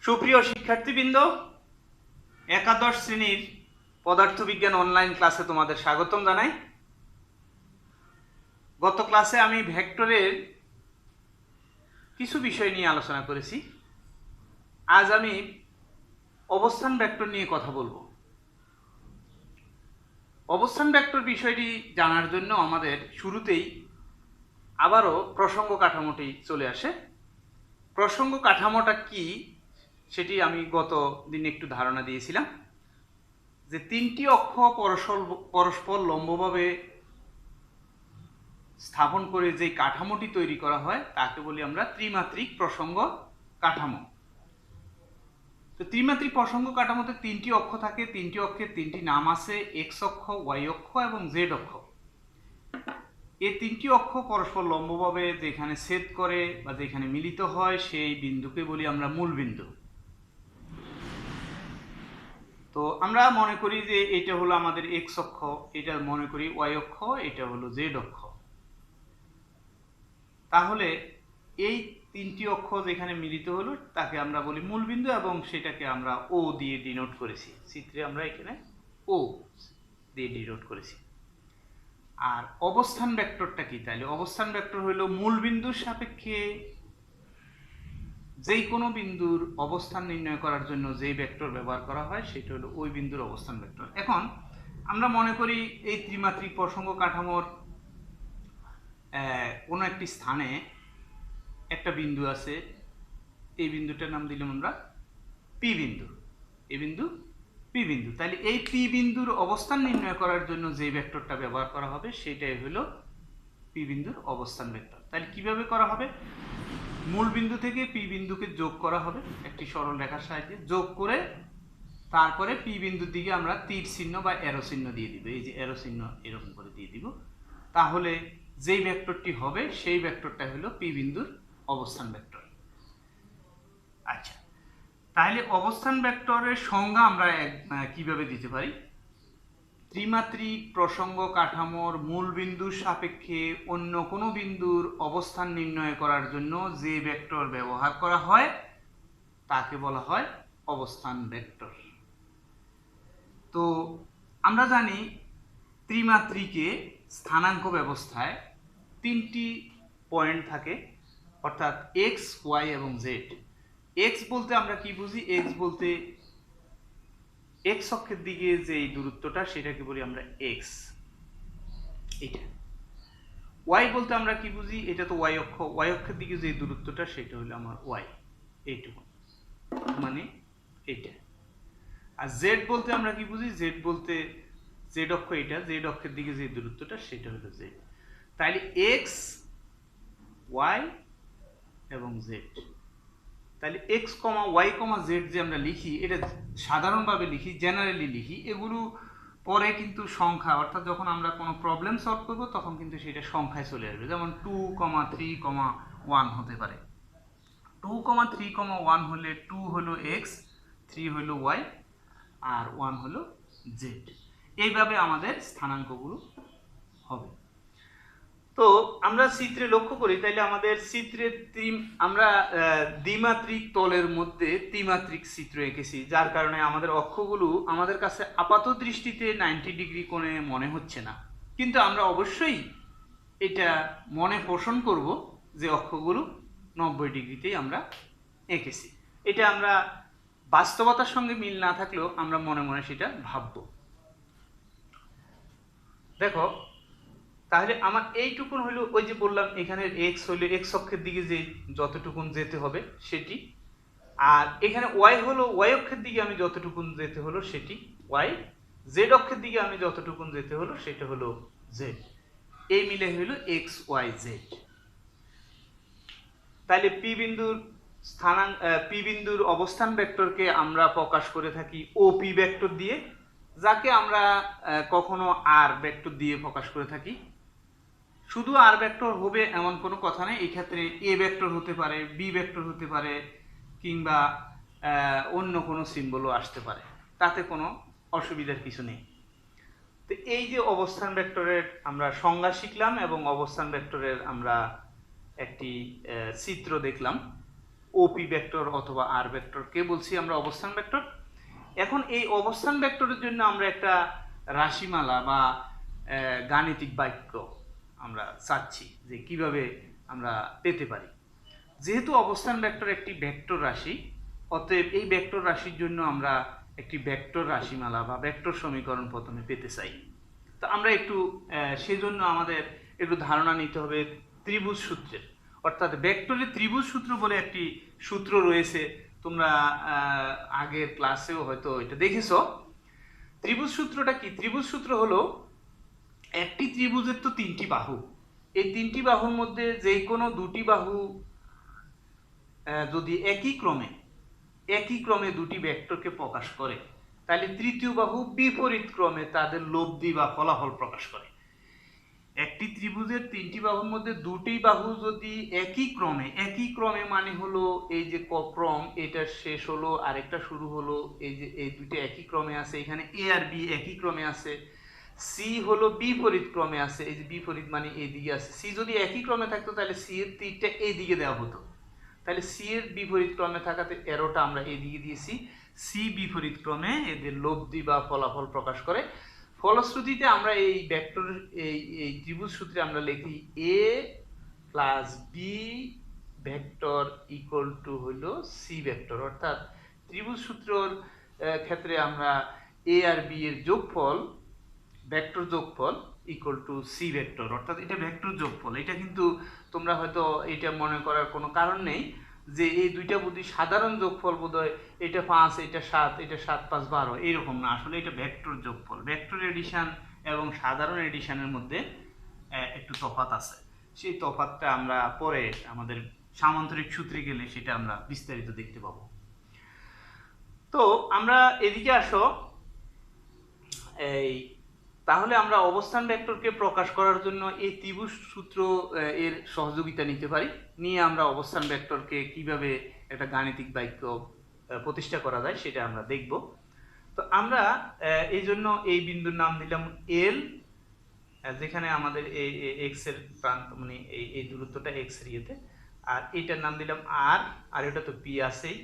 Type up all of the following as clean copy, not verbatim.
সুপ্রিয় শিক্ষার্থীবৃন্দ, একাদশ শ্রেণীর পদার্থবিজ্ঞান অনলাইন ক্লাসে তোমাদের স্বাগতম জানাই। গত ক্লাসে আমি ভেক্টরের কিছু বিষয় নিয়ে আলোচনা করেছি। আজ আমি অবস্থান ভেক্টর নিয়ে কথা বলবো। অবস্থান ভেক্টর বিষয়টি জানার জন্য আমাদের শুরুতেই আবারও প্রসঙ্গ কাঠামোটি চলে আসে। প্রসঙ্গ কাঠামোটা কি সেটি আমি গত দিন একটু ধারণা দিয়েছিলাম যে তিনটি অক্ষ পরস্পর লম্বভাবে স্থাপন করে যে কাঠামোটি তৈরি করা হয় তাকে বলি আমরা ত্রিমাত্রিক প্রসঙ্গ কাঠামো। তো ত্রিমাত্রিক প্রসঙ্গ কাঠামোতে তিনটি অক্ষ থাকে, তিনটি অক্ষের তিনটি নাম আছে, এক্স অক্ষ, ওয়াই অক্ষ এবং জেড অক্ষ। এই তিনটি অক্ষ পরস্পর লম্বভাবে যেখানে ছেদ করে বা যেখানে মিলিত হয় সেই বিন্দুকে বলি আমরা মূল বিন্দু। তো আমরা মনে করি যে এটা হলো আমাদের এক্স অক্ষ, এটা মনে করি ওয়াই অক্ষ, এটা হলো জেড অক্ষ। তাহলে এই তিনটি অক্ষ যেখানে মিলিত হলো তাকে আমরা বলি মূলবিন্দু এবং সেটাকে আমরা ও দিয়ে ডিনোট করেছি। চিত্রে আমরা এখানে ও দিয়ে ডিনোট করেছি। আর অবস্থান ভেক্টরটা কি? তাহলে অবস্থান ভেক্টর হলো মূলবিন্দুর সাপেক্ষে যেই কোনো বিন্দুর অবস্থান নির্ণয় করার জন্য যেই ভেক্টর ব্যবহার করা হয় সেটা হলো ওই বিন্দুর অবস্থান ভেক্টর। এখন আমরা মনে করি এই ত্রিমাত্রিক প্রসঙ্গ কাঠামোর কোনো একটি স্থানে একটা বিন্দু আছে, এই বিন্দুটার নাম দিলাম আমরা পি বিন্দু। এই বিন্দু পি বিন্দু। তাহলে এই পি বিন্দুর অবস্থান নির্ণয় করার জন্য যে ভেক্টরটা ব্যবহার করা হবে সেটাই হলো পি বিন্দুর অবস্থান ভেক্টর। তাহলে কিভাবে করা হবে? মূল বিন্দু থেকে পি বিন্দুকে যোগ করা হবে একটি সরল রেখার সাহায্যে। যোগ করে তারপরে পি বিন্দুর দিকে আমরা তীর চিহ্ন বা অ্যারো চিহ্ন দিয়ে দিব। এই যে অ্যারো চিহ্ন এরকম করে দিয়ে দিব। তাহলে যেই ভেক্টরটি হবে সেই ভেক্টরটা হলো পি বিন্দুর অবস্থান ভেক্টর। আচ্ছা, তাহলে অবস্থান ভেক্টরের সংজ্ঞা আমরা কিভাবে দিতে পারি? ত্রিমাত্রিক প্রসঙ্গ কাঠামোর মূল বিন্দুর সাপেক্ষে অন্য কোনো বিন্দুর অবস্থান নির্ণয় করার জন্য যে ভেক্টর ব্যবহার করা হয় তাকে বলা হয় অবস্থান ভেক্টর। তো আমরা জানি ত্রিমাত্রিকে স্থানাঙ্ক ব্যবস্থায় তিনটি পয়েন্ট থাকে, অর্থাৎ এক্স, ওয়াই এবং জেড। এক্স বলতে আমরা কি বুঝি? এক্স বলতে এক্স অক্ষের দিকে যে দূরত্বটা সেটাকে বলি আমরা এক্স, এটা। ওয়াই বলতে আমরা কি বুঝি? এটা তো ওয়াই অক্ষ, ওয়াই অক্ষের দিকে যে দূরত্বটা সেটা হলো আমার ওয়াই, এইটুকু মানে এটা। আর জেড বলতে আমরা কি বুঝি? জেড বলতে জেড অক্ষ, এটা জেড অক্ষের দিকে যে দূরত্বটা সেটা হলো জেড। তাইলে এক্স, ওয়াই এবং জেড। তাহলে এক্স কমা ওয়াই কমা জেড যে আমরা লিখি, এটা সাধারণভাবে লিখি, জেনারেলি লিখি। এগুলো পরে কিন্তু সংখ্যা, অর্থাৎ যখন আমরা কোনো প্রবলেম সলভ করব তখন কিন্তু সেটা সংখ্যায় চলে আসবে। যেমন 2,3,1 হতে পারে। 2,3,1 হলে 2 হলো এক্স, 3 হলো ওয়াই আর 1 হলো জেড। এইভাবে আমাদের স্থানাঙ্কগুলো হবে। তো আমরা চিত্রে লক্ষ্য করি, তাইলে আমাদের চিত্রে আমরা দ্বিমাত্রিক তলের মধ্যে ত্রিমাত্রিক চিত্র এঁকেছি, যার কারণে আমাদের অক্ষগুলো আমাদের কাছে আপাত দৃষ্টিতে 90 ডিগ্রি কোণে মনে হচ্ছে না, কিন্তু আমরা অবশ্যই এটা মনে পোষণ করব যে অক্ষগুলো 90 ডিগ্রিতেই আমরা এঁকেছি। এটা আমরা বাস্তবতার সঙ্গে মিল না থাকলেও আমরা মনে মনে সেটা ভাবব। দেখো, তাহলে আমার এইটুকুন হলো, ওই যে বললাম এখানে এক্স হলো এক্স অক্ষের দিকে যে যতটুকুন যেতে হবে সেটি, আর এখানে ওয়াই হলো ওয়াই অক্ষের দিকে আমি যতটুকুন যেতে হলো সেটি ওয়াই, জেড অক্ষের দিকে আমি যতটুকুন যেতে হলো সেটা হলো জেড। এই মিলে হলো এক্স, ওয়াই, জেড। তাহলে পি বিন্দুর অবস্থান ভেক্টরকে আমরা প্রকাশ করে থাকি ও পি ভেক্টর দিয়ে, যাকে আমরা কখনো আর ভেক্টর দিয়ে প্রকাশ করে থাকি। শুধু আর ভেক্টর হবে এমন কোনো কথা নেই, এই ক্ষেত্রে এ ভেক্টর হতে পারে, বি ভেক্টর হতে পারে, কিংবা অন্য কোনো সিম্বলও আসতে পারে, তাতে কোনো অসুবিধার কিছু নেই। তো এই যে অবস্থান ভেক্টরের আমরা সংজ্ঞা শিখলাম এবং অবস্থান ভেক্টরের আমরা একটি চিত্র দেখলাম। ওপি ভেক্টর অথবা আর ভেক্টর কে বলছি আমরা অবস্থান ভেক্টর। এখন এই অবস্থান ভেক্টরের জন্য আমরা একটা রাশিমালা বা গাণিতিক বাক্য আমরা চাচ্ছি যে কিভাবে আমরা পেতে পারি। যেহেতু অবস্থান ভেক্টর একটি ভেক্টর রাশি, অতএব এই ভেক্টর রাশির জন্য আমরা একটি ভেক্টর রাশিমালা বা ভেক্টর সমীকরণ প্রথমে পেতে চাই। তো আমরা একটু সেজন্য আমাদের একটু ধারণা নিতে হবে ত্রিভুজ সূত্রের, অর্থাৎ ভেক্টরের ত্রিভুজ সূত্র বলে একটি সূত্র রয়েছে। তোমরা আগের ক্লাসেও হয়তো এটা দেখেছো। ত্রিভুজ সূত্রটা কি? ত্রিভুজ সূত্র হলো একটি ত্রিভুজের তো তিনটি বাহু, এই তিনটি বাহুর মধ্যে যে কোনো দুটি বাহু যদি একই ক্রমে দুটি ভেক্টরকে প্রকাশ করে, তাহলে তৃতীয় বাহু বিপরীত ক্রমে তাদের লব্ধি বা ফলাফল প্রকাশ করে। একটি ত্রিভুজের তিনটি বাহুর মধ্যে দুটি বাহু যদি একই ক্রমে মানে হলো এই যে ক্রম, এটা শেষ হলো আরেকটা শুরু হলো, এই যে এই দুটো একই ক্রমে আছে, এখানে এ আর বি একই ক্রমে আছে, সি হলো বিপরীত ক্রমে আছে, এই যে বিপরীত মানে এইদিকে আছে। সি যদি একই ক্রমে থাকতো তাহলে সি এর তীরটা এইদিকে দেওয়া হতো, তাহলে সি এর বিপরীত ক্রমে থাকাতে এরোটা আমরা এইদিকে দিয়েছি। সি বিপরীত ক্রমে এদের লব্ধি বা ফলাফল প্রকাশ করে। ফলশ্রুতিতে আমরা এই ভেক্টর এই ত্রিভুজ সূত্রে আমরা লিখি A plus B vector equal to হলো সি ভেক্টর, অর্থাৎ ত্রিভুজ সূত্রের ক্ষেত্রে আমরা এ আর বি এর যোগফল, ভেক্টর যোগফল ইকুয়াল টু সি ভেক্টর, অর্থাৎ এটা ভেক্টর যোগফল। এটা কিন্তু তোমরা হয়তো এটা মনে করার কোনো কারণ নেই যে এই দুইটা বুদ্ধি সাধারণ যোগফল বোধহয় এটা 5 এটা 7 এটা 7 5 12 এইরকম না, আসলে এটা ভেক্টর যোগফল। ভেক্টর এডিশন এবং সাধারণ এডিশনের মধ্যে একটু তফাৎ আছে, সেই তফাৎটা আমরা পরে আমাদের সামান্তরিক সূত্রে গেলে সেটা আমরা বিস্তারিত দেখতে পাবো। তো আমরা এদিকে আসো, এই তাহলে আমরা অবস্থান ভেক্টরকে প্রকাশ করার জন্য এই ত্রিভুজ সূত্র এর সহযোগিতা নিতে পারি, নিয়ে আমরা অবস্থান ভেক্টরকে কিভাবে একটা গাণিতিক বাক্য প্রতিষ্ঠা করা যায় সেটা আমরা দেখব। তো আমরা এই জন্য এই বিন্দুর নাম দিলাম এল, যেখানে আমাদের এই এক্স এর প্রান্ত মানে এই দূরত্বটা এক্স এর ইয়েতে, আর এটার নাম দিলাম আর, আর এটা তো পি আছেই,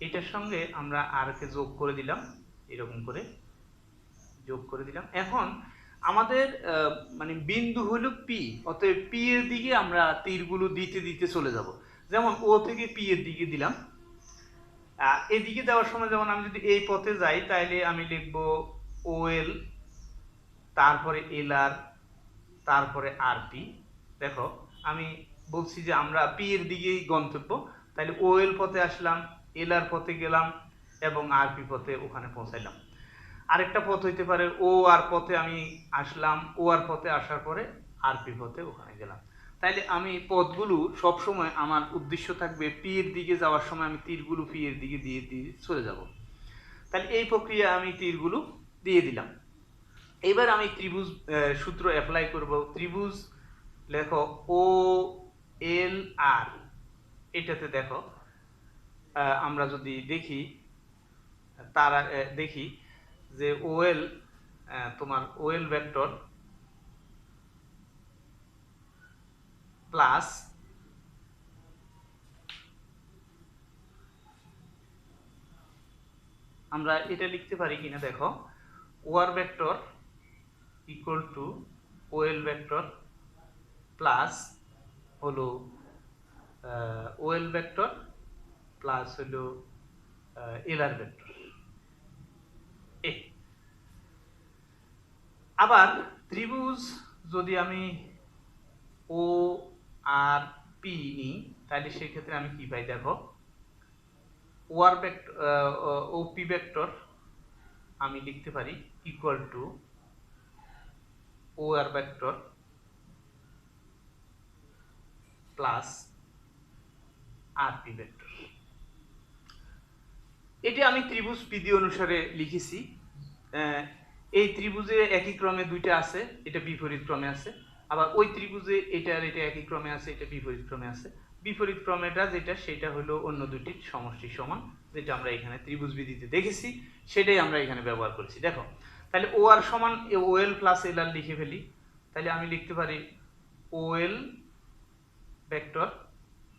এটার সঙ্গে আমরা আর কে যোগ করে দিলাম, এরকম করে যোগ করে দিলাম। এখন আমাদের মানে বিন্দু হলো পি, অতএব পি এর দিকে আমরা তীরগুলো দিতে দিতে চলে যাব। যেমন ও থেকে পি এর দিকে দিলাম, এদিকে দেওয়ার সময় যেমন আমি যদি এই পথে যাই তাহলে আমি লিখব ও এল, তারপরে এল আর, তারপরে আর পি। দেখো আমি বলছি যে আমরা পি এর দিকেই গন্তব্য, তাহলে ও এল পথে আসলাম, এল আর পথে গেলাম এবং আর পি পথে ওখানে পৌঁছাইলাম। আরেকটা পথ হইতে পারে ও আর পথে আমি আসলাম, ও আর পথে আসার পরে আর পি পথে ওখানে গেলাম। তাইলে আমি পথগুলো সবসময় আমার উদ্দেশ্য থাকবে পি এর দিকে যাওয়ার সময় আমি তীরগুলো পি এর দিকে দিয়ে দিয়ে চলে যাব। তাহলে এই প্রক্রিয়া আমি তীরগুলো দিয়ে দিলাম। এবার আমি ত্রিভুজ সূত্র অ্যাপ্লাই করব। ত্রিভুজ লেখো ও এল আর, এটাতে দেখো আমরা যদি দেখি তারা দেখি যে ওএল তোমার ওএল ভেক্টর প্লাস আমরা এটা লিখতে পারি কিনা দেখো, O R vector equal two OL vector plus হলো ওএল ভেক্টর প্লাস হলো এলআর ভেক্টর। আবার ত্রিভুজ যদি আমি ও আর পি নিই তাহলে সেক্ষেত্রে আমি কি পাই দেখো, O R vector O P vector আমি লিখতে পারি equal to O R vector plus R P vector. এটা আমি ত্রিভুজ বিধি অনুসারে লিখেছি। এই ত্রিভুজে একই ক্রমে দুইটা আছে, এটা বিপরীত ক্রমে আছে, আবার ওই ত্রিভুজে এটা আর এটা একই ক্রমে আছে, এটা বিপরীত ক্রমে আছে। বিপরীত ক্রমেটা যেটা সেটা হলো অন্য দুটির সমষ্টি সমান, যেটা আমরা এখানে ত্রিভুজ বিধিতে দেখেছি সেটাই আমরা এখানে ব্যবহার করেছি। দেখো তাহলে ও আর সমান ও এল প্লাস এল আর লিখে ফেলি, তাহলে আমি লিখতে পারি ও এল ভেক্টর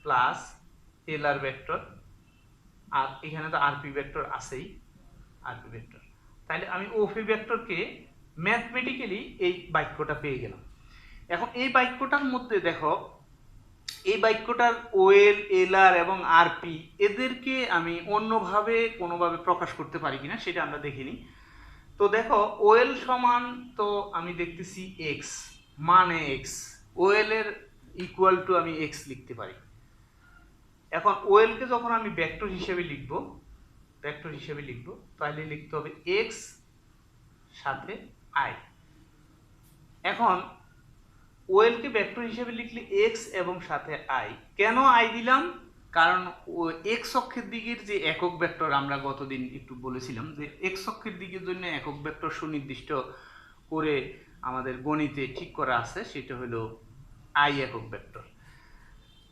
প্লাস এলআর ভেক্টর, আর এখানে তো আরপি ভেক্টর আছেই, আরপি ভেক্টর। তাহলে আমি ওপি ভেক্টরকে ম্যাথমেটিক্যালি এই বাক্যটা পেয়ে গেলাম। এখন এই বাক্যটার মধ্যে দেখো, এই বাক্যটার ওএল, এলআর এবং আরপি এদেরকে আমি অন্যভাবে কোনোভাবে প্রকাশ করতে পারি কিনা সেটা আমরা দেখিনি। তো দেখো ওএল সমান, তো আমি দেখতেছি এক্স, মানে এক্স, ওএল এর ইকুয়াল টু আমি এক্স লিখতে পারি। এখন ওএল কে যখন আমি ভেক্টর হিসেবে লিখব, ভেক্টর হিসেবে লিখব, তাহলে লিখতে হবে এক্স সাথে আই। এখন ওএল কে ভেক্টর হিসেবে লিখলে এক্স এবং সাথে আই, কেন আই দিলাম? কারণ এক্স অক্ষের দিকের যে একক ভেক্টর আমরা গতদিন একটু বলেছিলাম যে এক্স অক্ষের দিকের জন্য একক ভেক্টর সুনির্দিষ্ট করে আমাদের গণিতে ঠিক করা আছে, সেটা হলো আই একক ভেক্টর।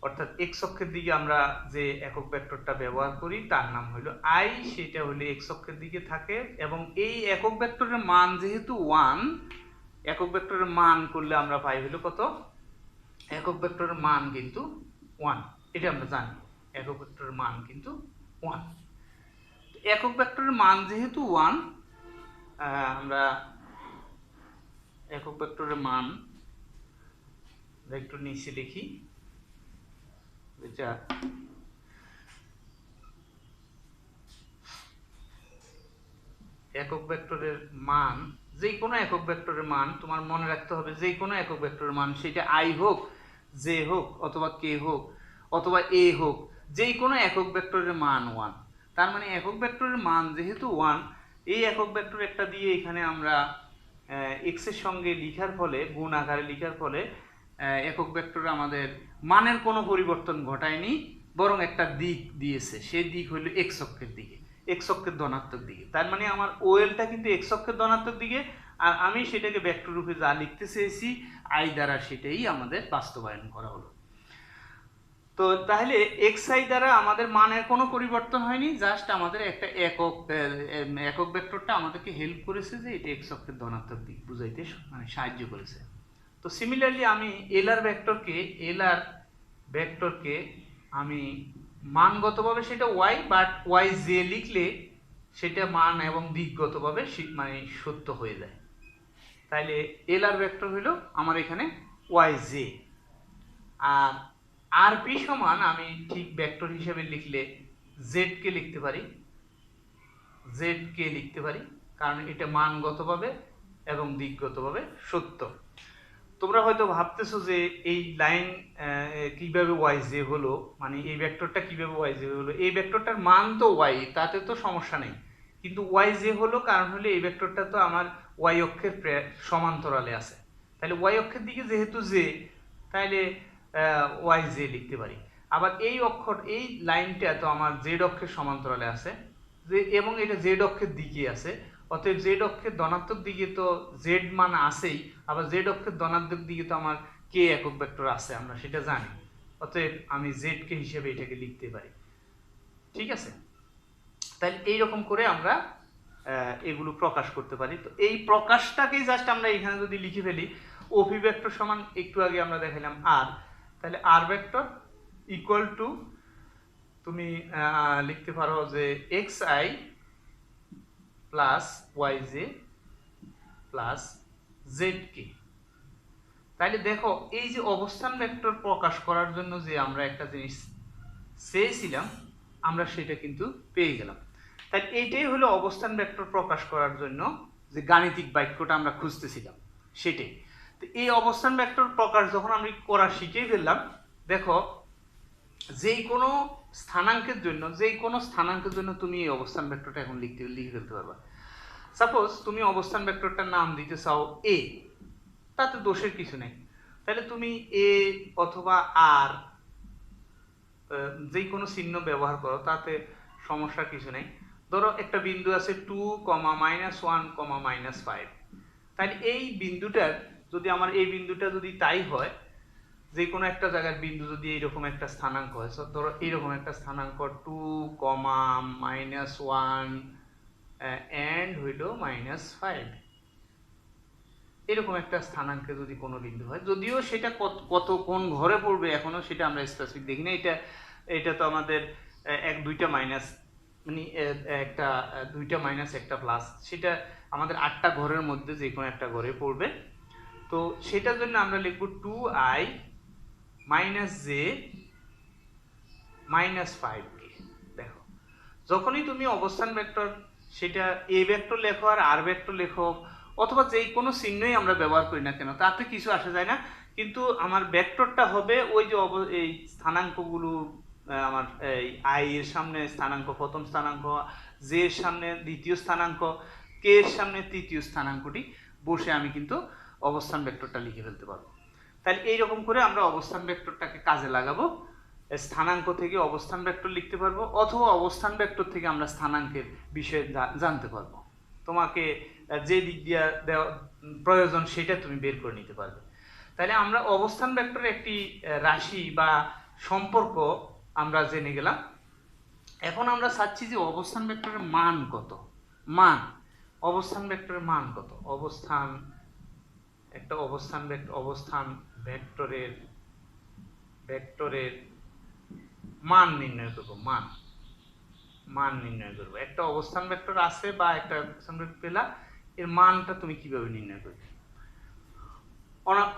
অর্থাৎ এক্স অক্ষের দিকে আমরা যে একক ভেক্টরটা ব্যবহার করি তার নাম হলো আই, সেটা হলো এক্স অক্ষের দিকে থাকে। এবং এই একক ভেক্টরের মান যেহেতু 1, একক ভেক্টরের মান করলে আমরা পাই হলো কত? একক ভেক্টরের মান কিন্তু 1, এটা আমরা জানি, একক ভেক্টরের মান কিন্তু 1। একক ভেক্টরের মান যেহেতু 1, আমরা একক ভেক্টরের মান একটু নিচে লিখি, এটা একক ভেক্টরের মান, যে কোনো একক ভেক্টরের মান তোমার মনে রাখতে হবে, যে কোনো একক ভেক্টরের মান, সেটা আই হোক, জে হোক, অথবা কে হোক, অথবা এ হোক, যে কোনো একক ভেক্টরের মান 1। তার মানে একক ভেক্টরের মান যেহেতু 1, এই একক ভেক্টর একটা দিয়ে এখানে আমরা এক্স এর সঙ্গে লিখার ফলে, গুণ আকারে লিখার ফলে একক ভেক্টর আমাদের মানের কোনো পরিবর্তন ঘটায়নি, বরং একটা দিক দিয়েছে, সেই দিক হলো এক্স অক্ষের দিকে, এক্স অক্ষের ধনাত্মক দিকে। তার মানে আমার ওএলটা কিন্তু এক্স অক্ষের ধনাত্মক দিকে, আর আমি সেটাকে ভেক্টর রূপে যা লিখতে চেয়েছি আই দ্বারা, সেটাই আমাদের বাস্তবায়ন করা হলো। তো তাহলে এক্স আই দ্বারা আমাদের মানের কোনো পরিবর্তন হয়নি, জাস্ট আমাদের একটা একক ভেক্টরটা আমাদেরকে হেল্প করেছে যে এটা এক্স অক্ষের ধনাত্মক দিক বুঝাইতে মানে সাহায্য করেছে। তো সিমিলারলি আমি এলআর ভেক্টরকে আমি মানগতভাবে সেটা ওয়াই, বাট ওয়াই জে লিখলে সেটা মান এবং দিকগতভাবে মানে সত্য হয়ে যায়। তাইলে এলআর ভেক্টর হলো আমার এখানে ওয়াই জে। আর আরপি সমান আমি ঠিক ভেক্টর হিসেবে লিখলে জেড কে লিখতে পারি, জেড কে লিখতে পারি, কারণ এটা মানগতভাবে এবং দিকগতভাবে সত্য। তোমরা হয়তো ভাবতেছো যে এই লাইন কিভাবে ওয়াই জে হলো, মানে এই ভেক্টরটা কিভাবে ওয়াই জে হলো, এই ভেক্টরটার মান তো ওয়াই, তাতে তো সমস্যা নেই, কিন্তু ওয়াই জে হলো কারণ হলে এই ভেক্টরটা তো আমার ওয়াই অক্ষের সমান্তরালে আছে। তাহলে ওয়াই অক্ষের দিকে যেহেতু জে, তাহলে ওয়াই জে লিখতে পারি। আবার এই অক্ষর, এই লাইনটা তো আমার জেড অক্ষের সমান্তরালে আছে, যে এবং এটা জেড অক্ষের দিকে আছে, অতএব জেড অক্ষের ধনাত্মক দিকে তো জেড মান আছেই, আবার জেড অক্ষের ধনাত্মক দিকে তো আমার কে একক ভেক্টর আছে, আমরা সেটা জানি। অতএব আমি জেড কে হিসেবে এটাকে লিখতে পারি। ঠিক আছে, তাহলে এইরকম করে আমরা এগুলো প্রকাশ করতে পারি। তো এই প্রকাশটাকেই জাস্ট আমরা এখানে যদি লিখে ফেলি, ওপি ভেক্টর সমান একটু আগে আমরা দেখালাম আর, তাহলে আর ভেক্টর ইকুয়াল টু তুমি লিখতে পারো যে X I plus Y J plus Z কে। তাহলে দেখো এই যে অবস্থান ভেক্টর প্রকাশ করার জন্য যে আমরা একটা জিনিস চেয়েছিলাম, আমরা সেটা কিন্তু পেয়ে গেলাম। তাই এইটাই হলো অবস্থান ভেক্টর প্রকাশ করার জন্য যে গাণিতিক বাক্যটা আমরা খুঁজতেছিলাম, সেটাই। তো এই অবস্থান ভেক্টর প্রকাশ যখন আমি করা শিখে ফেললাম, দেখো যেই কোনো স্থানাঙ্কের জন্য তুমি এই অবস্থান ভেক্টরটা এখন লিখে ফেলতে পারবা। সাপোজ তুমি অবস্থান ভেক্টরটার নাম দিতে চাও এ, তাতে দোষের কিছু নেই। তাহলে তুমি এ অথবা আর যে কোনো চিহ্ন ব্যবহার করো, তাতে সমস্যার কিছু নেই। ধরো একটা বিন্দু আছে 2, -1, -5। তাহলে এই বিন্দুটার যদি এই বিন্দুটা যদি তাই হয়, যে কোনো একটা জায়গার বিন্দু যদি এইরকম একটা স্থানাঙ্ক হয়, ধরো এইরকম একটা স্থানাঙ্ক 2, -1 and হইল -5, এরকম একটা স্থানাঙ্কে যদি কোনো বিন্দু হয়, যদিও সেটা কত কোন ঘরে পড়বে এখনো সেটা আমরা স্পেসিফিক দেখি না, এটা এটা তো আমাদের দুইটা মাইনাস, মানে একটা দুইটা মাইনাস একটা প্লাস, সেটা আমাদের 8টা ঘরের মধ্যে যে কোনো একটা ঘরে পড়বে। তো সেটার জন্য আমরা লিখব 2i minus J minus 5k। দেখো, যখনই তুমি অবস্থান ভেক্টর, সেটা এ ভেক্টর লেখো আর আর ভেক্টর লেখো, অথবা যে কোনো চিহ্নই আমরা ব্যবহার করি না কেন, তাতে কিছু আসা যায় না, কিন্তু আমার ভেক্টরটা হবে ওই যে এই স্থানাঙ্কগুলো, আমার এই আই এর সামনে স্থানাঙ্ক প্রথম স্থানাঙ্ক, জে এর সামনে দ্বিতীয় স্থানাঙ্ক, কে এর সামনে তৃতীয় স্থানাঙ্কটি বসে আমি কিন্তু অবস্থান ভেক্টরটা লিখে ফেলতে পারবো। তাহলে এইরকম করে আমরা অবস্থান ভেক্টরটাকে কাজে লাগাবো। স্থানাঙ্ক থেকে অবস্থান ভেক্টর লিখতে পারবো, অথবা অবস্থান ভেক্টর থেকে আমরা স্থানাঙ্কের বিষয়ে জানতে পারবো। তোমাকে যে দিক দিয়ে দেওয়া প্রয়োজন সেটা তুমি বের করে নিতে পারবে। তাহলে আমরা অবস্থান ভেক্টরের একটি রাশি বা সম্পর্ক আমরা জেনে গেলাম। এখন আমরা চাচ্ছি যে অবস্থান ভেক্টরের মান কত। অবস্থান ভেক্টরের মান কত, অবস্থান ভেক্টরের মান নির্ণয় করব। মান নির্ণয় করব। একটা অবস্থান ভেক্টর আছে বা একটা অবস্থান ভেক্টর পেলা, এর মানটা তুমি কিভাবে নির্ণয় করবে,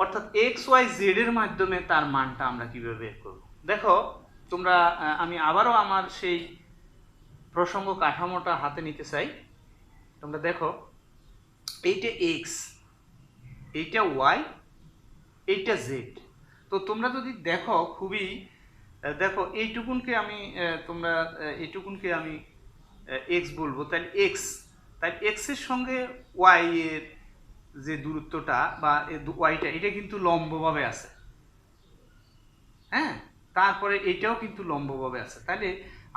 অর্থাৎ এক্স ওয়াই জেড এর মাধ্যমে তার মানটা আমরা কিভাবে বের করব। দেখো তোমরা, আমি আবারও আমার সেই প্রসঙ্গ কাঠামোটা হাতে নিতে চাই। তোমরা দেখো, এইটা এক্স, এইটা ওয়াই, এইটা জেড। তো তোমরা যদি দেখো, খুবই দেখো, এইটুকুনকে আমি এক্স বলবো, তাহলে এক্স এর সঙ্গে ওয়াই এর যে দূরত্বটা বা ওয়াইটা, এটা কিন্তু লম্বভাবে আছে। হ্যাঁ, তারপরে এটাও কিন্তু লম্বভাবে আছে। তাহলে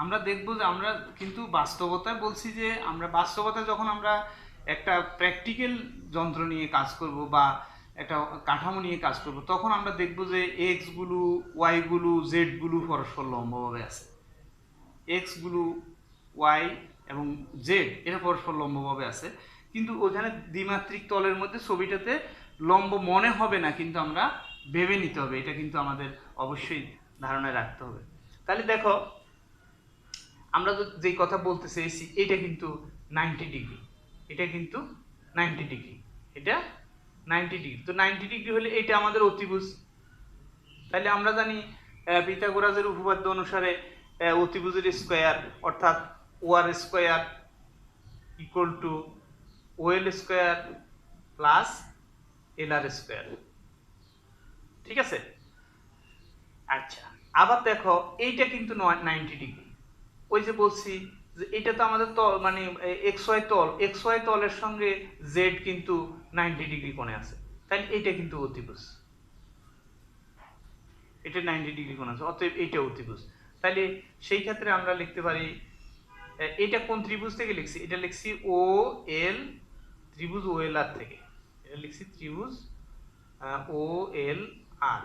আমরা দেখব যে আমরা কিন্তু বাস্তবতায় বলছি, যে আমরা বাস্তবতায় যখন আমরা একটা প্র্যাকটিক্যাল যন্ত্র নিয়ে কাজ করব বা একটা কাঠামো নিয়ে কাজ করব, তখন আমরা দেখব যে এক্স গুলো, ওয়াই গুলো, জেড গুলো পরস্পর লম্বভাবে আছে। এক্স গুলো, ওয়াই এবং জেড এরা পরস্পর লম্বভাবে আছে, কিন্তু ওখানে দ্বিমাত্রিক তলের মধ্যে ছবিটাতে লম্ব মনে হবে না, কিন্তু আমরা ভেবে নিতে হবে, এটা কিন্তু আমাদের অবশ্যই ধারণায় রাখতে হবে। তাহলে দেখো, আমরা যে কথা বলতে চেয়েছি, এটা কিন্তু 90 ডিগ্রি, এটা কিন্তু 90 ডিগ্রি, এটা 90 ডিগ্রি। তো 90 ডিগ্রি হলে এটা আমাদের অতিভুজ। তাহলে আমরা জানি পিথাগোরাসের উপপাদ্য অনুসারে অতিভুজের স্কয়ার অর্থাৎ OR square equal two OL square plus LR square. ঠিক আছে? আচ্ছা, আবার দেখো, এইটা কিন্তু 90 ডিগ্রি। ওই যে বলছি যে এটা তো আমাদের তল, মানে এক্স ওয়াই তলের সঙ্গে জেড কিন্তু 90 ডিগ্রি কোণে আছে। তাহলে এটা কিন্তু অতিভুজ, এটা 90 ডিগ্রি কোণ আছে, অতএব এটা অতিভুজ। তাহলে সেই ক্ষেত্রে আমরা লিখতে পারি, এটা কোন ত্রিভুজ থেকে লিখছি, এটা লিখছি ও এল, ত্রিভুজ ও এল আর থেকে, এটা লিখছি ত্রিভুজ ও এল আর,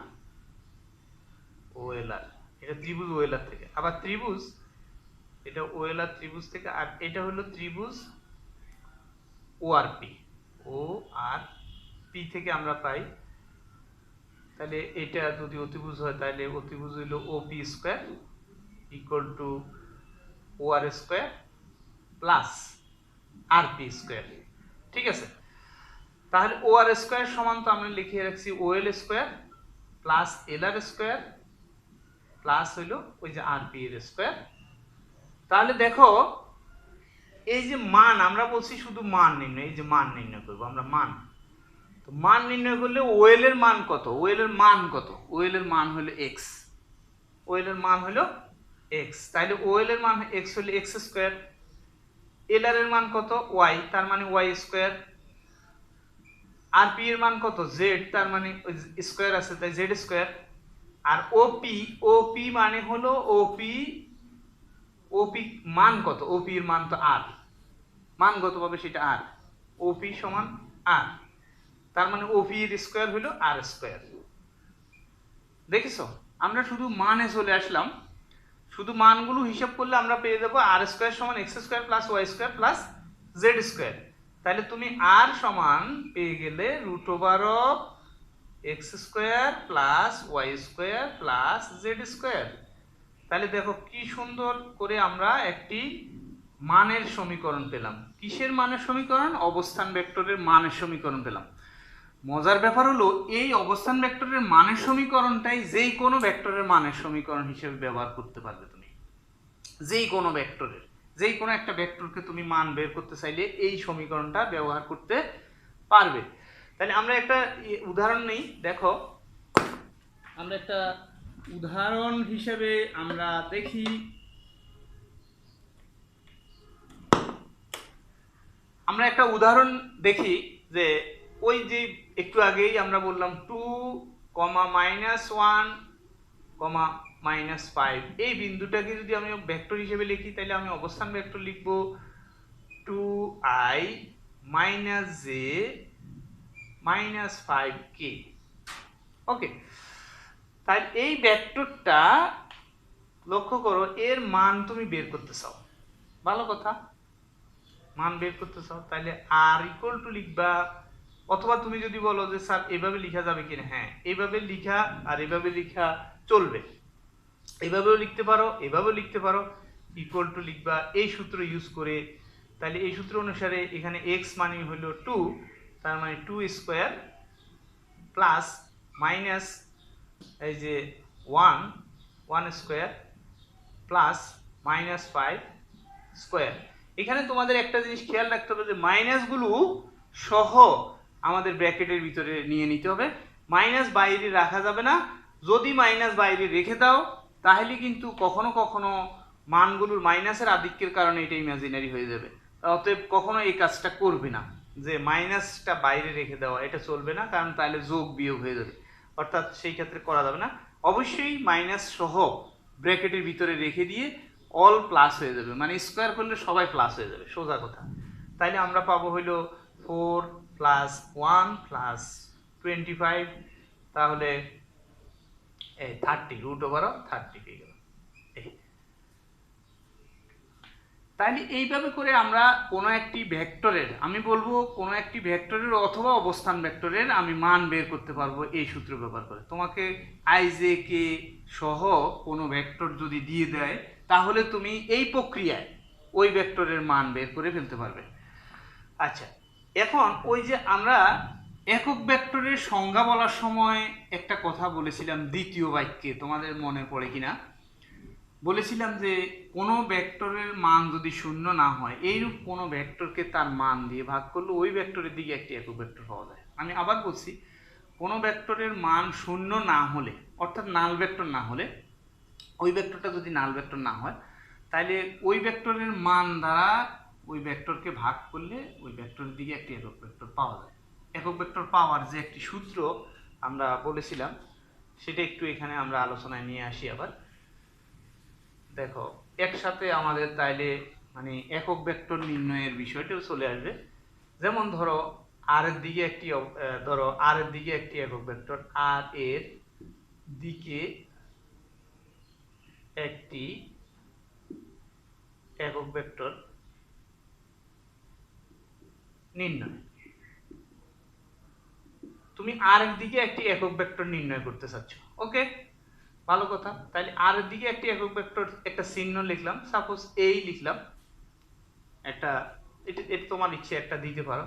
এটা ত্রিভুজ ও এল আর থেকে। আবার ত্রিভুজ, এটা ও এল আর ত্রিভুজ থেকে, আর এটা হলো ত্রিভুজ ও আর পি থেকে আমরা পাই। তাহলে এটা যদি অতিভুজ হয়, তাহলে অতিভুজ হইল O P square equal to O R square plus R P square. ঠিক আছে? তাহলে ও আর স্কয়ার সমান তো আমরা লিখে রাখছি ও এল স্কয়ার প্লাস এল আর স্কয়ার প্লাস হইল ওই যে আর পি এর স্কয়ার। তাহলে দেখো, এই যে মান আমরা বলছি শুধু মান নির্ণয়, এই যে মান নির্ণয় করবো আমরা, মান। তো মান নির্ণয় করলে ওএল এর মান কত, ওএল এর মান কত, ওএল এর মান হলো এক্স, ওএল এর মান হলো এক্স। তাহলে ওএল এর মান এক্স হলে এক্স স্কয়ার, এল আর এর মান কত ওয়াই, তার মানে ওয়াই স্কয়ার, আর পি এর মান কত জেড, তার মানে স্কয়ার আছে তাই জেড স্কয়ার, আর ওপি মানে হলো ওপি মান কত, ওপি এর মান তো আর, মানগত ভাবে সেটা আর, ওপি সমান আর, তার মানে ওপি এর স্কয়ার হলো আর স্কয়ার। দেখেছো, আমরা শুধু মানে চলে আসলাম, শুধু মানগুলো হিসাব করলে আমরা পেয়ে যাবো আর স্কয়ার সমান x square plus y square plus z square. তাহলে তুমি আর সমান পেয়ে গেলে √ওভার of x square plus y square plus z square. তাহলে দেখো কি সুন্দর করে আমরা একটি মানের সমীকরণ পেলাম। কিসের মানের সমীকরণ? অবস্থান ভেক্টরের মানের সমীকরণ পেলাম। মজার ব্যাপার হলো এই অবস্থান ভেক্টরের মানের সমীকরণটাই যেই কোনো ভেক্টরের মানের সমীকরণ হিসেবে ব্যবহার করতে পারবে তুমি। যেই কোনো ভেক্টরের, যেই কোনো একটা ভেক্টরকে তুমি মান বের করতে চাইলে এই সমীকরণটা ব্যবহার করতে পারবে। তাহলে আমরা একটা উদাহরণ নেই। দেখো আমরা একটা উদাহরণ হিসেবে আমরা দেখি, আমরা একটা উদাহরণ দেখি যে ওই যে একটু আগেই আমরা বললাম 2, -1, -5 এই বিন্দুটাকে যদি আমি ভেক্টর হিসেবে লিখি তাহলে আমি অবস্থান ভেক্টর লিখব 2i - j - 5k। ওকে, তাই এই ভেক্টরটা লক্ষ্য করো, এর মান তুমি বের করতে চাও, ভালো কথা, মান বের করতে চাও, তাহলে আর ইকুয়াল টু লিখবা, অথবা তুমি যদি বলো যে স্যার এভাবে লেখা যাবে কিনা, হ্যাঁ এইভাবে লেখা আর এভাবে লেখা চলবে, এভাবেও লিখতে পারো এভাবেও লিখতে পারো। ইকুয়াল টু লিখবা এই সূত্র ইউজ করে, তাহলে এই সূত্র অনুসারে এখানে এক্স মানে হলো 2, তার মানে 2 স্কোয়ার প্লাস মাইনাস এই যে 1 স্কোয়ার প্লাস -5 স্কোয়ার। এখানে তোমাদের একটা জিনিস খেয়াল রাখতে হবে যে মাইনাসগুলো সহ আমাদের ব্র্যাকেটের ভিতরে নিয়ে নিতে হবে, মাইনাস বাইরে রাখা যাবে না। যদি মাইনাস বাইরে রেখে দাও তাহলে কিন্তু কখনো কখনো মানগুলোর মাইনাসের আধিক্যের কারণে এটা ইমাজিনারি হয়ে যাবে। অতএব কখনো এই কাজটা করবে না যে মাইনাসটা বাইরে রেখে দেওয়া, এটা চলবে না, কারণ তাহলে যোগ বিয়োগ হয়ে যাবে, অর্থাৎ সেই ক্ষেত্রে করা যাবে না। অবশ্যই মাইনাস সহ ব্র্যাকেটের ভিতরে রেখে দিয়ে অল প্লাস হয়ে যাবে, মানে স্কোয়ার করলে সবাই প্লাস হয়ে যাবে, সোজা কথা। তাইলে আমরা পাবো হইল 4 + 1 + 25, তাহলে এই 30 √30 পেয়ে গেল। তাইলে এইভাবে করে আমরা কোনো একটি ভেক্টরের, আমি বলবো কোনো একটি ভেক্টরের অথবা অবস্থান ভেক্টরের আমি মান বের করতে পারবো এই সূত্র ব্যবহার করে। তোমাকে i-j-k সহ কোনো ভেক্টর যদি দিয়ে দেয় তাহলে তুমি এই প্রক্রিয়ায় ওই ভেক্টরের মান বের করে ফেলতে পারবে। আচ্ছা, এখন ওই যে আমরা একক ভেক্টরের সংজ্ঞা বলার সময় একটা কথা বলেছিলাম দ্বিতীয় বাক্যে, তোমাদের মনে পড়ে কিনা, বলেছিলাম যে কোনো ভেক্টরের মান যদি শূন্য না হয়, এইরূপ কোনো ভেক্টরকে তার মান দিয়ে ভাগ করলে ওই ভেক্টরের দিকে একটি একক ভেক্টর পাওয়া যায়। আমি আবার বলছি, কোনো ভেক্টরের মান শূন্য না হলে, অর্থাৎ নাল ভেক্টর না হলে, ওই ভেক্টরটা যদি নাল ভেক্টর না হয় তাহলে ওই ভেক্টরের মান দ্বারা ওই ভেক্টরকে ভাগ করলে ওই ভেক্টরের দিকে একটি একক ভেক্টর পাওয়া যায়। একক ভেক্টর পাওয়ার যে একটি সূত্র আমরা বলেছিলাম সেটা একটু এখানে আমরা আলোচনায় নিয়ে আসি আবার। দেখো একসাথে আমাদের তাইলে মানে একক ভেক্টর নির্ণয়ের বিষয়টাও চলে আসবে। যেমন ধরো আর এর দিকে একটি একক ভেক্টর, আর এর দিকে একটি একক ভেক্টর নির্ণয়। তুমি আর এর দিকে একটি একক ভেক্টর নির্ণয় করতে চাচ্ছ, ওকে, ভালো কথা। তাহলে আর এর দিকে একটি একক ভেক্টর একটা চিহ্ন লিখলাম, সাপোজ এই লিখলাম একটা, এটা তোমার ইচ্ছে একটা দিতে পারো,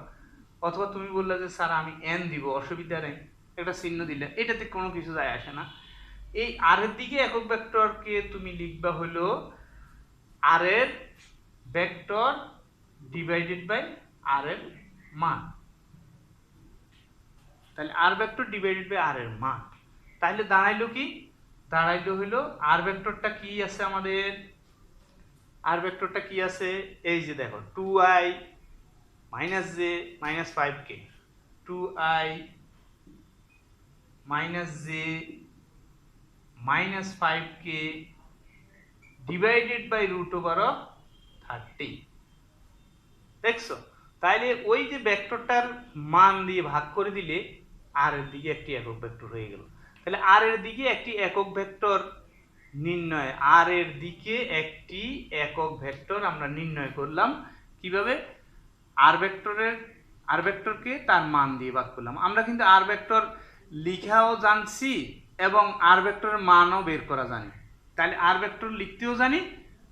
অথবা তুমি বললে যে স্যার আমি এন দিব, অসুবিধা নেই, একটা চিহ্ন দিলে, এটাতে কোনো কিছু যায় আসে না। এই আর এর দিকে একক ভেক্টরকে তুমি লিখবা হলো আর এর ভেক্টর ডিভাইডেড বাই আর এর মান। তাহলে আর ভেক্টর ডিভাইডেড বাই আর এর মান, তাহলে দাঁড়াইলো কি, দাঁড়াইলো হইলো আর ভেক্টরটা কি আছে আমাদের, আর ভেক্টরটা কি আছে, এই যে দেখো 2i - j - 5k, 2i - j - 5k divided by √30। দেখছো, তাইলে ওই যে ভেক্টরটার মান দিয়ে ভাগ করে দিলে আর এর দিকে একটি একক ভেক্টর হয়ে গেল। তাহলে আর এর দিকে একটি একক ভেক্টর নির্ণয়, আর এর দিকে একটি একক ভেক্টর আমরা নির্ণয় করলাম কিভাবে, আর ভেক্টরকে তার মান দিয়ে ভাগ করলাম। আমরা কিন্তু আর ভেক্টর লিখাও জানছি এবং আর ভেক্টরের মানও বের করা জানি, তাহলে আর ভেক্টর লিখতেও জানি,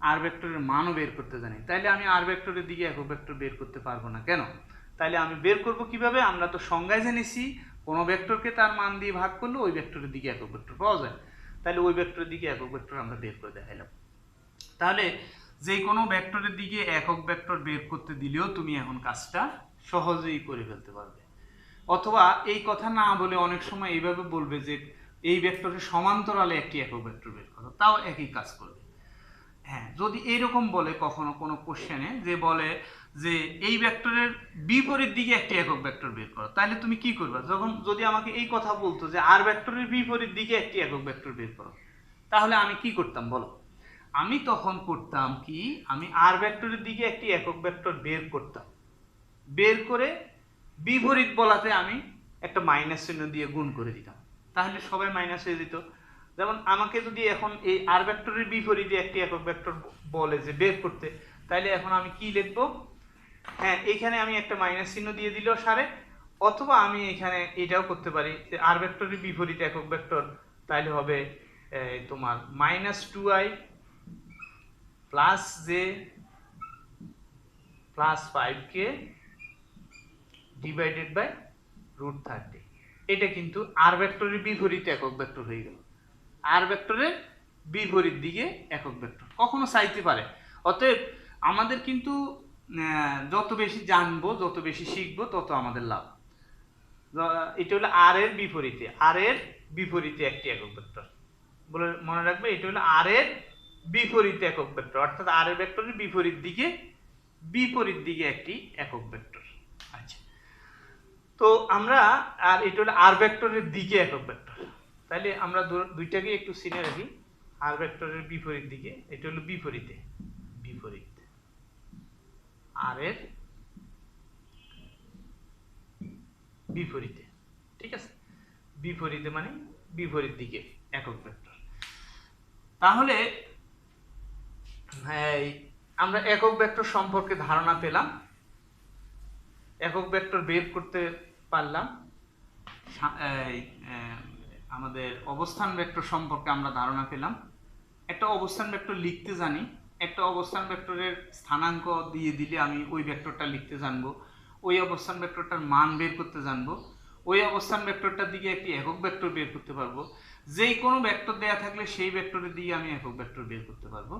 আর ভেক্টরের মানও বের করতে জানি। তাহলে আমি আর ভেক্টরের দিকে একক ভেক্টর বের করতে পারবো না কেন? তাহলে আমি বের করব কিভাবে? আমরা তো সংজ্ঞায় জেনেছি কোনো ভেক্টরকে তার মান দিয়ে ভাগ করলে ওই ভেক্টরের দিকে একক ভেক্টর পাওয়া যায়। তাহলে ওই ভেক্টরের দিকে একক ভেক্টর আমরা বের করে দেখাইলাম। তাহলে যে কোনো ভেক্টরের দিকে একক ভেক্টর বের করতে দিলেও তুমি এখন কাজটা সহজেই করে ফেলতে পারবে। অথবা এই কথা না বলে অনেক সময় এইভাবে বলবে যে এই ভেক্টরের সমান্তরালে একটি একক ভেক্টর বের করো, তাও একই কাজ করবে। হ্যাঁ, যদি এইরকম বলে কখনো কোনো কোশ্চেনে যে বলে যে এই ভেক্টরের বিপরীত দিকে একটি একক ভেক্টর বের করো, তাহলে তুমি কি করবে? যখন যদি আমাকে এই কথা বলতো যে আর ভেক্টরের বিপরীত দিকে একটি একক ভেক্টর বের করো, তাহলে আমি কি করতাম বলো? আমি তখন করতাম কি, আমি আর ভেক্টরের দিকে একটি একক ভেক্টর বের করতাম, বের করে বিপরীত বলাতে আমি একটা মাইনাস চিহ্ন দিয়ে গুণ করে দিতাম, তাহলে সবাই মাইনাস হয়ে যেত। যেমন আমাকে যদি এখন এই আর ভেক্টরের বিপরীতে একটি একক ভেক্টর বলে যে বের করতে, তাহলে এখন আমি কি লিখবো? হ্যাঁ, এখানে আমি একটা মাইনাস চিহ্ন দিয়ে দিলেও সারে, অথবা আমি এখানে এটাও করতে পারি যে আর ভেক্টরের বিপরীতে একক ভেক্টর, তাহলে হবে তোমার -2i + j + 5k divided by √30। এটা কিন্তু আর ভেক্টরের বিপরীতে একক ভেক্টর হয়ে গেল। আর ভেক্টরের বিপরীত দিকে একক ভেক্টর কখনো চাইতে পারে। অতএব আমাদের কিন্তু যত বেশি জানবো, যত বেশি শিখবো, তত আমাদের লাভ। এটা হলো আর এর বিপরীতে, আর এর বিপরীতে একটি একক ভেক্টর বলে মনে রাখবে। এটা হলো আর এর বিপরীতে একক ভেক্টর, অর্থাৎ আর এর ভেক্টরের বিপরীত দিকে একটি একক ভেক্টর। আচ্ছা, তো আমরা আর এটা হলো আর ভেক্টরের দিকে একক ভেক্টর। তাহলে আমরা দুইটাকে একটু চিনে রাখি। আর ভেক্টরের বিপরীত দিকে, এটা হলো বিপরীতে, আর এর বিপরীতে, ঠিক আছে? বিপরীতে মানে বিপরীত দিকে একক ভেক্টর। তাহলে আমরা একক ভেক্টর সম্পর্কে ধারণা পেলাম, একক ভেক্টর বের করতে পারলাম। আমাদের অবস্থান ভেক্টর সম্পর্কে আমরা ধারণা পেলাম। একটা অবস্থান ভেক্টর লিখতে জানি, একটা অবস্থান ভেক্টরের স্থানাঙ্ক দিয়ে দিলে আমি ওই ভেক্টরটা লিখতে জানবো, ওই অবস্থান ভেক্টরটার মান বের করতে জানবো, ওই অবস্থান ভেক্টরটার দিকে একটি একক ভেক্টর বের করতে পারবো। যেই কোনো ভেক্টর দেয়া থাকলে সেই ভেক্টরের দিকে আমি একক ভেক্টর বের করতে পারবো।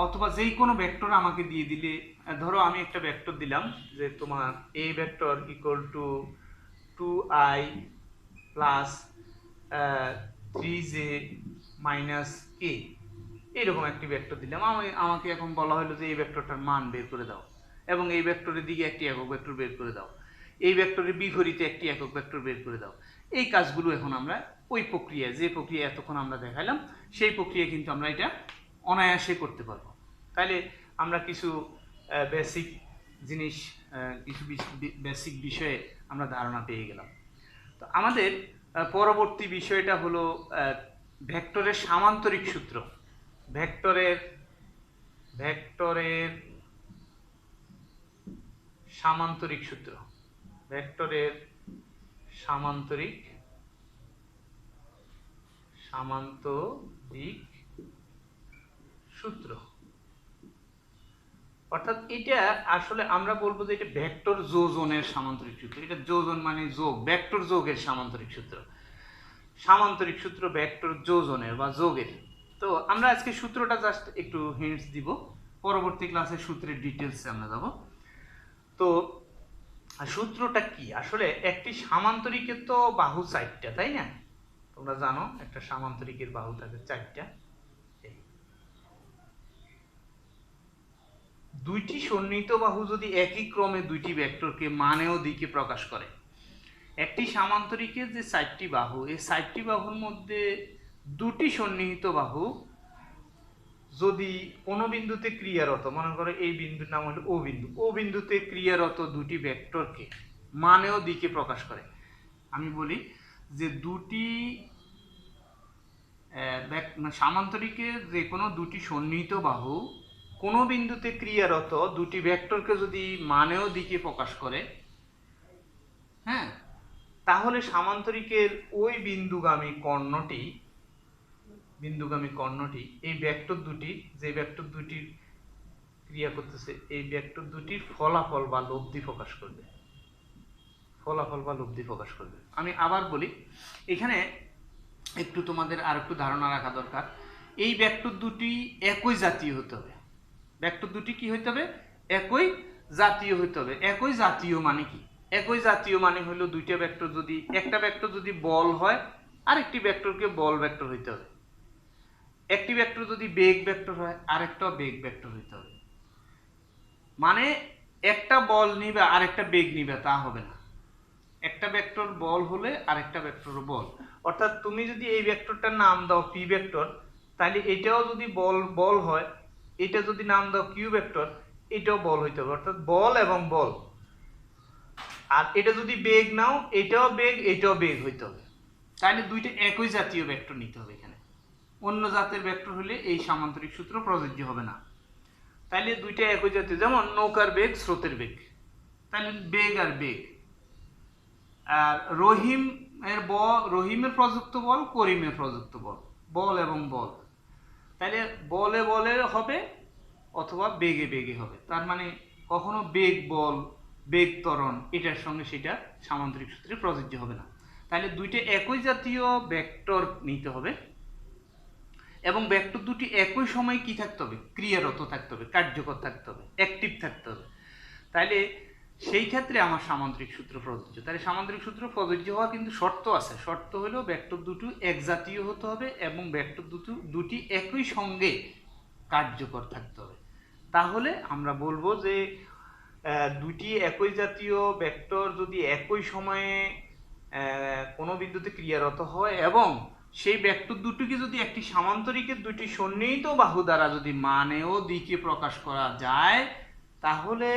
অথবা যেই কোনো ভেক্টর আমাকে দিয়ে দিলে, ধরো আমি একটা ভেক্টর দিলাম যে তোমার a vector = 2i + 3j - k, এরকম একটি ভেক্টর দিলাম। আমাকে এখন বলা হলো যে এই ভেক্টরটার মান বের করে দাও এবং এই ভেক্টরের দিকে একটি একক ভেক্টর বের করে দাও, এই ভেক্টরের বিপরীতে একটি একক ভেক্টর বের করে দাও। এই কাজগুলো এখন আমরা ওই প্রক্রিয়া, যে প্রক্রিয়া এতক্ষণ আমরা দেখাইলাম, সেই প্রক্রিয়া কিন্তু আমরা এটা অনায়াসে করতে পারবো। তাহলে আমরা কিছু বেসিক জিনিস, কিছু বেসিক বিষয়ে আমরা ধারণা পেয়ে গেলাম। তো আমাদের পরবর্তী বিষয়টা হলো ভেক্টরের সামান্তরিক সূত্র। ভেক্টরের সামান্তরিক সূত্র, ভেক্টরের সামান্তরিক সূত্র, অর্থাৎ এটা আসলে আমরা বলবো যে এটা ভেক্টর যোজনের সামান্তরিক সূত্র। এটা যোজন মানে যোগ, ভেক্টর যোগের সামান্তরিক সূত্র। সামান্তরিক সূত্র ভেক্টর যোজনের বা যোগের। তো আমরা আজকে সূত্রটা জাস্ট একটু হিন্টস দিব, পরবর্তী ক্লাসে সূত্রের ডিটেলসে আমরা যাব। তো সূত্রটা কি? আসলে একটি সামান্তরিকের তো বাহু 4টা, তাই না? তোমরা জানো একটা সামান্তরিকের বাহু থাকে 4টা। দুইটি সন্নিহিত বাহু যদি একই ক্রমে দুইটি ভেক্টরকে মানে ও দিকে প্রকাশ করে, একটি সামান্তরিকের যে 4টি বাহু, এই 4টি বাহুর মধ্যে দুটি সন্নিহিত বাহু যদি কোনো বিন্দুতে ক্রিয়ারত, মনে করো এই বিন্দুর নাম হলো ও বিন্দু, ও বিন্দুতে ক্রিয়ারত দুটি ভেক্টরকে মানে ও দিকে প্রকাশ করে। আমি বলি যে দুটি সামান্তরিকের যে কোনো দুটি সন্নিহিত বাহু কোনো বিন্দুতে ক্রিয়ারত দুটি ভেক্টরকে যদি মানে ও দিকে প্রকাশ করে, হ্যাঁ, তাহলে সামান্তরিকের ওই বিন্দুগামী কর্ণটি বিন্দুগামী কর্ণটি এই ভেক্টর দুটি যে ভেক্টর দুটির ক্রিয়া করতেছে এই ভেক্টর দুটির ফলাফল বা লব্ধি প্রকাশ করবে। ফলাফল বা লব্ধি প্রকাশ করবে। আমি আবার বলি, এখানে একটু তোমাদের আর একটু ধারণা রাখা দরকার। এই ভেক্টর দুটি একই জাতীয় হতে হবে। ভেক্টর দুটি কি হইতে হবে? একই জাতীয় হইতে হবে। একই জাতীয় মানে কি? একই জাতীয় মানে হলো দুইটা ভেক্টর যদি, একটা ভেক্টর যদি বল হয় আরেকটি ভেক্টরকে বল ভেক্টর হইতে হবে। একটি ভেক্টর যদি বেগ ভেক্টর হয় আরেকটা বেগ ভেক্টর হইতে হবে। মানে একটা বল নিবে আরেকটা বেগ নিবে তা হবে না। একটা ভেক্টর বল হলে আরেকটা ভেক্টর বল। অর্থাৎ তুমি যদি এই ভেক্টরটার নাম দাও পি ভেক্টর, তাহলে এটাও যদি বল হয়, এটা যদি নাম দাও কিউ ভেক্টর, এটাও বল হইতে হবে। অর্থাৎ বল এবং বল। আর এটা যদি বেগ নাও, এটাও বেগ এটাও বেগ হইতে হবে। তাহলে দুইটা একই জাতীয় ভেক্টর নিতে হবে। এখানে অন্য জাতের ভেক্টর হলে এই সামান্তরিক সূত্র প্রযোজ্য হবে না। তাহলে দুইটা একই জাতীয়, যেমন নৌকার বেগ স্রোতের বেগ, তাহলে বেগ আর বেগ। আর রহিমের প্রযুক্ত বল, করিমের প্রযুক্ত বল, বল এবং বল। তাহলে বলে বলে হবে অথবা বেগে বেগে হবে। তার মানে কখনো বেগ বল বেগ ত্বরণ এটার সঙ্গে সেটা সামান্তরিক সূত্রে প্রযোজ্য হবে না। তাহলে দুইটা একই জাতীয় ভেক্টর নিতে হবে এবং ভেক্টর দুটি একই সময় কি থাকতে হবে? ক্রিয়ারত থাকতে হবে, কার্যকর থাকতে হবে, অ্যাক্টিভ থাকতে হবে। তাহলে সেই ক্ষেত্রে আমার সামান্তরিক সূত্র প্রযোজ্য। তাহলে সামান্তরিক সূত্র প্রযোজ্য হওয়ার কিন্তু শর্ত আছে। শর্ত হলো ভেক্টর দুটো এক জাতীয় হতে হবে এবং ভেক্টর দুটি একই সঙ্গে কার্যকর থাকতে হবে। তাহলে আমরা বলবো যে দুটি একই জাতীয় ভেক্টর যদি একই সময়ে কোনো বিন্দুতে ক্রিয়ারত হয় এবং সেই ভেক্টর দুটিকে যদি একটি সামান্তরিকের দুটি সন্নিহিত বাহু দ্বারা যদি মানে ও দিকে প্রকাশ করা যায়, তাহলে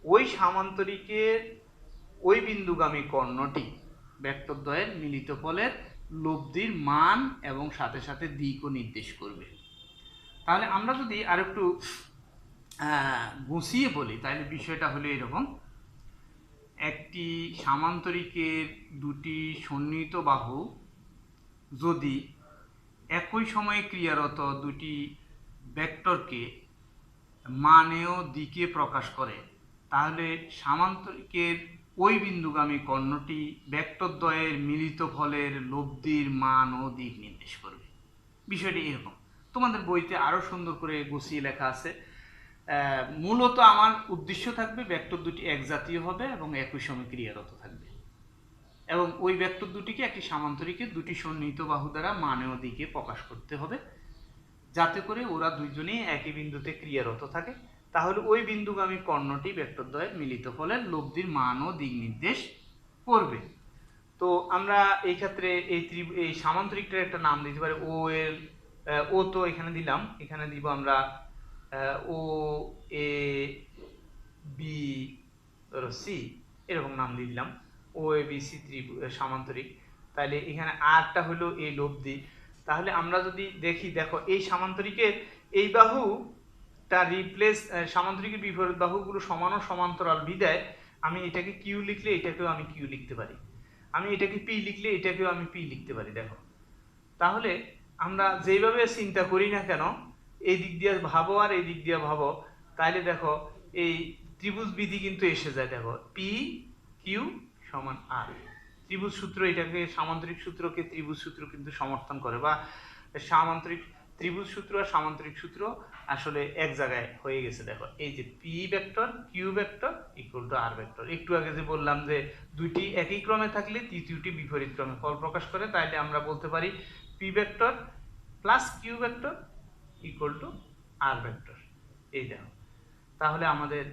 ওই সামান্তরিকের ওই বিন্দুগামী কর্ণটি ভেক্টরদ্বয়ের মিলিত ফলের লব্ধির মান এবং সাথে সাথে দিকও নির্দেশ করবে। তাহলে আমরা যদি আরেকটু গুছিয়ে বলি, তাহলে বিষয়টা হলো এরকম। একটি সামান্তরিকের দুটি সন্নিহিত বাহু যদি একই সময়ে ক্রিয়ারত দুটি ভেক্টরকে মানে ও দিকে প্রকাশ করে, তাহলে সামান্তরিকের ওই বিন্দুগামী কর্ণটি ভেক্টরদ্বয়ের মিলিত ফলের লব্ধির মান ও দিক নির্দেশ করবে। বিষয়টি এরকম। তোমাদের বইতে আরো সুন্দর করে গুছিয়ে লেখা আছে। মূলত আমার উদ্দেশ্য থাকবে ভেক্টর দুটি এক জাতীয় হবে এবং একই সময় ক্রিয়ারত থাকবে এবং ওই ভেক্টর দুটিকে একটি সামান্তরিকের দুটি সন্নিহিত বাহু দ্বারা মানে ও দিকে প্রকাশ করতে হবে, যাতে করে ওরা দুইজনেই একই বিন্দুতে ক্রিয়ারত থাকে। তাহলে ওই বিন্দুগামী কর্ণটি ভেক্টরদ্বয়ের মিলিত ফলের লব্ধির মান ও দিক নির্দেশ করবে। তো আমরা এই ক্ষেত্রে এই সামান্তরিকটার একটা নাম দিতে পারি ও তো এখানে দিলাম, এখানে দিব আমরা ও এ বি সি এরকম নাম দিয়ে দিলাম, ও এ বি সি সামান্তরিক। তাহলে এখানে আরটা হলো এই লব্ধি। তাহলে আমরা যদি দেখো এই সামান্তরিকের এই বাহুটা রিপ্লেস, সামান্তরিকের বিপরীত বাহুগুলো সমান ও সমান্তরাল বিদায় আমি এটাকে কিউ লিখলে এটাকেও আমি কিউ লিখতে পারি, আমি এটাকে পি লিখলে এটাকেও আমি পি লিখতে পারি। দেখো, তাহলে আমরা যেভাবে চিন্তা করি না কেন, এই দিক দিয়ে ভাবো আর এই দিক দিয়ে ভাবো, তাহলে দেখো এই ত্রিভুজ বিধি কিন্তু এসে যায়। দেখো পি কিউ সমান আর, ত্রিভুজ সূত্র এটাকে, সামান্তরিক সূত্রকে ত্রিভুজ সূত্র কিন্তু সমর্থন করে, বা সামান্তরিক ত্রিভুজ সূত্র আর সামান্তরিক সূত্র আসলে এক জায়গায় হয়ে গেছে। দেখো এই যে P vector Q vector equal to R vector. একটু আগে যে বললাম যে দুইটি একই ক্রমে থাকলে তৃতীয়টি বিপরীত ক্রমে ফল প্রকাশ করে, তাইলে আমরা বলতে পারি P vector plus Q vector equal to R vector. এই দেখো, তাহলে আমাদের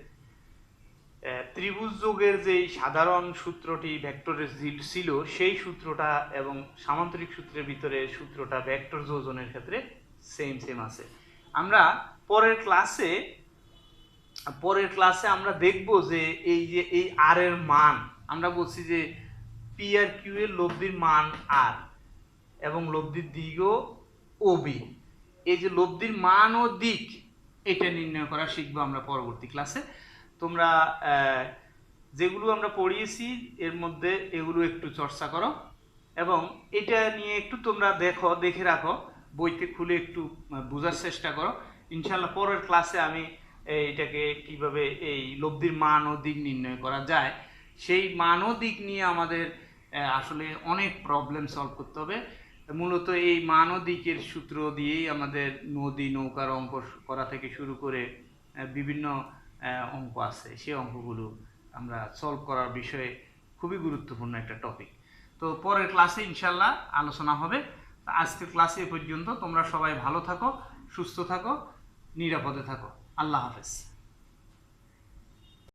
ত্রিভুজ যোগের যে সাধারণ সূত্রটি ভেক্টরের ছিল সেই সূত্রটা এবং সামান্তরিক সূত্রের ভিতরে সূত্রটা ভেক্টর যোজনের ক্ষেত্রে সেম আছে। আমরা পরের ক্লাসে আমরা দেখব যে এই আর এর মান, আমরা বলছি যে পি আর কিউ এর লব্ধির মান আর এবং লব্ধির দিকও ও বি। এই যে লব্ধির মান ও দিক এটা নির্ণয় করা শিখবো আমরা পরবর্তী ক্লাসে। তোমরা যেগুলো আমরা পড়িয়েছি এর মধ্যে এগুলো একটু চর্চা করো এবং এটা নিয়ে একটু তোমরা দেখে রাখো বইতে খুলে একটু বোঝার চেষ্টা করো। ইনশাল্লাহ পরের ক্লাসে আমি এইটাকে কিভাবে এই লব্ধির মান ও দিক নির্ণয় করা যায় সেই মান ও দিক নিয়ে আমাদের আসলে অনেক প্রবলেম সলভ করতে হবে। মূলত এই মান ও দিকের সূত্র দিয়েই আমাদের নদী নৌকার অঙ্ক করা থেকে শুরু করে বিভিন্ন অঙ্ক আছে, সেই অঙ্কগুলো আমরা সলভ করার বিষয়ে খুবই গুরুত্বপূর্ণ একটা টপিক। তো পরের ক্লাসে ইনশাল্লাহ আলোচনা হবে। আজকের ক্লাসে এ পর্যন্ত। তোমরা সবাই ভালো থাকো, সুস্থ থাকো, নিরাপদে থাকো। আল্লাহ হাফেজ।